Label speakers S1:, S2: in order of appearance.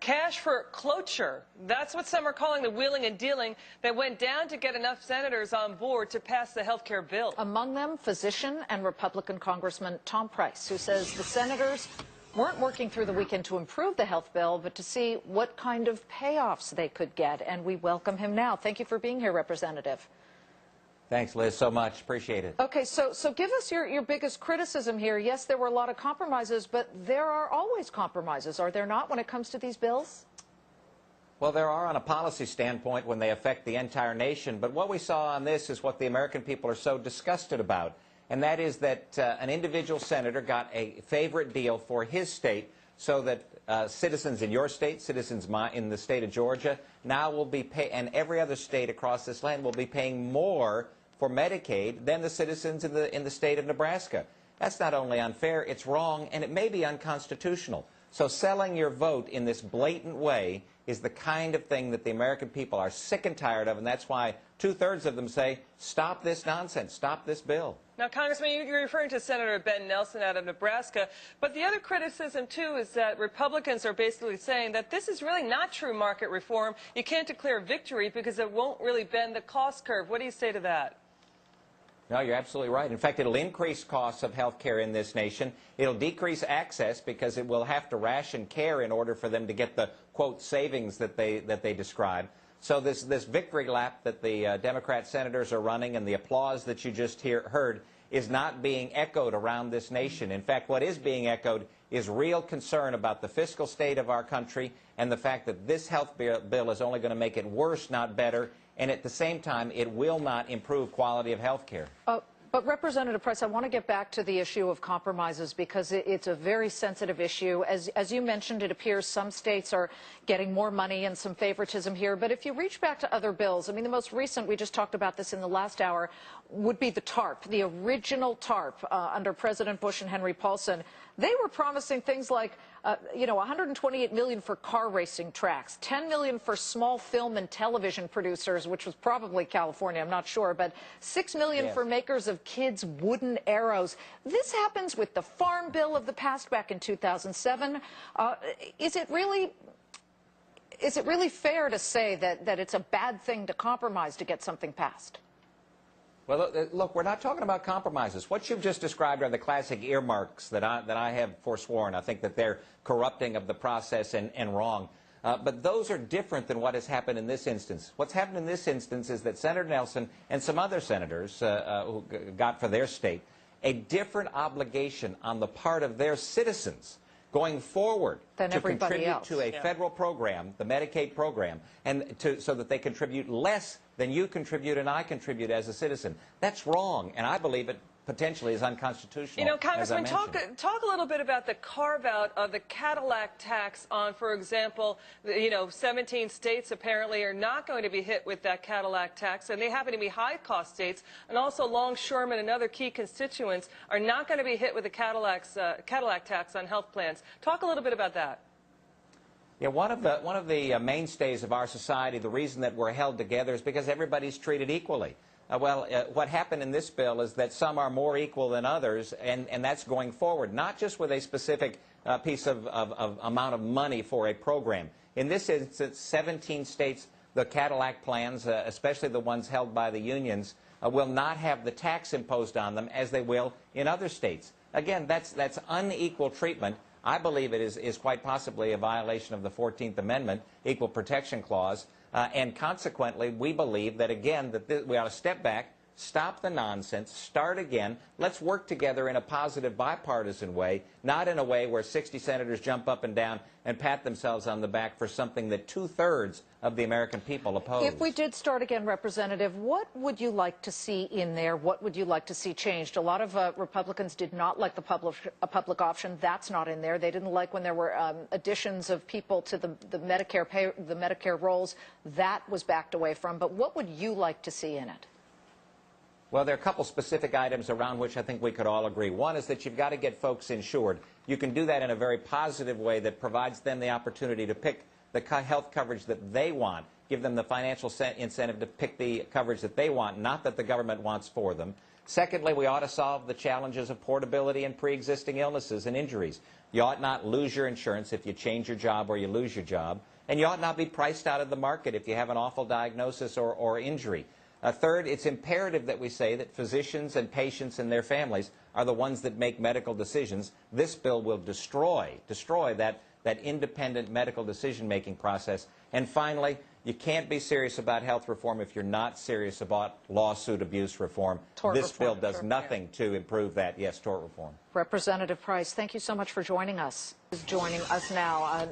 S1: Cash for cloture. That's what some are calling the wheeling and dealing that went down to get enough senators on board to pass the health care bill.
S2: Among them, physician and Republican Congressman Tom Price, who says the senators weren't working through the weekend to improve the health bill, but to see what kind of payoffs they could get. And we welcome him now. Thank you for being here, Representative.
S3: Thanks, Liz, so much. Appreciate it.
S2: Okay, so give us your biggest criticism here. Yes, there were a lot of compromises, but there are always compromises, are there not, when it comes to these bills?
S3: Well, there are on a policy standpoint when they affect the entire nation, but what we saw on this is what the American people are so disgusted about, and that is that an individual senator got a favorite deal for his state so that citizens in your state, citizens in the state of Georgia, now will be and every other state across this land will be paying more for Medicaid than the citizens in the state of Nebraska. That's not only unfair, it's wrong, and it may be unconstitutional. So selling your vote in this blatant way is the kind of thing that the American people are sick and tired of, and that's why two-thirds of them say, stop this nonsense, stop this bill.
S1: Now, Congressman, you're referring to Senator Ben Nelson out of Nebraska, but the other criticism, too, is that Republicans are basically saying that this is really not true market reform. You can't declare victory because it won't really bend the cost curve. What do you say to that?
S3: No, you're absolutely right. In fact, it'll increase costs of health care in this nation. It'll decrease access because it will have to ration care in order for them to get the, quote, savings that they describe. So this victory lap that the Democrat senators are running and the applause that you just heard is not being echoed around this nation. In fact, what is being echoed is real concern about the fiscal state of our country and the fact that this health bill is only going to make it worse, not better. And at the same time, it will not improve quality of health care.
S2: But Representative Price, I want to get back to the issue of compromises because it's a very sensitive issue. As you mentioned, it appears some states are getting more money and some favoritism here. But if you reach back to other bills, I mean, the most recent, we just talked about this in the last hour, would be the TARP, the original TARP under President Bush and Henry Paulson. They were promising things like, $128 million for car racing tracks, $10 million for small film and television producers, which was probably California, I'm not sure, but $6 million for makers of kids' wooden arrows. This happens with the Farm Bill of the past back in 2007. Is it really fair to say that it's a bad thing to compromise to get something passed?
S3: Well, look, we're not talking about compromises. What you've just described are the classic earmarks that I have forsworn. I think that they're corrupting of the process and wrong. But those are different than what has happened in this instance. What's happened in this instance is that Senator Nelson and some other senators who got for their state a different obligation on the part of their citizens going forward to contribute to a federal program, the Medicaid program, and so that they contribute less than you contribute and I contribute as a citizen. That's wrong, and I believe it potentially is unconstitutional.
S1: You know, Congressman, talk a little bit about the carve-out of the Cadillac tax on, for example, 17 states apparently are not going to be hit with that Cadillac tax, and they happen to be high-cost states, and also longshoremen and other key constituents are not going to be hit with the Cadillac tax on health plans. Talk a little bit about that.
S3: Yeah, one of the mainstays of our society, the reason that we're held together is because everybody's treated equally. What happened in this bill is that some are more equal than others, and that's going forward, not just with a specific piece of amount of money for a program. In this instance, 17 states, the Cadillac plans, especially the ones held by the unions, will not have the tax imposed on them as they will in other states. Again, that's unequal treatment. I believe it is quite possibly a violation of the 14th Amendment, Equal Protection Clause, and consequently, we believe that, again, we ought to step back, stop the nonsense, start again. Let's work together in a positive bipartisan way, not in a way where 60 senators jump up and down and pat themselves on the back for something that two-thirds of the American people oppose.
S2: If we did start again, Representative, what would you like to see in there? What would you like to see changed? A lot of Republicans did not like a public option. That's not in there. They didn't like when there were additions of people to the Medicare rolls. That was backed away from. But what would you like to see in it?
S3: Well, there are a couple specific items around which I think we could all agree. One is that you've got to get folks insured. You can do that in a very positive way that provides them the opportunity to pick the health coverage that they want, give them the financial incentive to pick the coverage that they want, not that the government wants for them. Secondly, we ought to solve the challenges of portability and pre-existing illnesses and injuries. You ought not lose your insurance if you change your job or you lose your job. And you ought not be priced out of the market if you have an awful diagnosis or injury. Third, it's imperative that we say that physicians and patients and their families are the ones that make medical decisions. This bill will destroy that independent medical decision-making process. And finally, you can't be serious about health reform if you're not serious about lawsuit abuse reform. This bill does nothing to improve that. Yes, tort reform.
S2: Representative Price, thank you so much for joining us. Joining us now.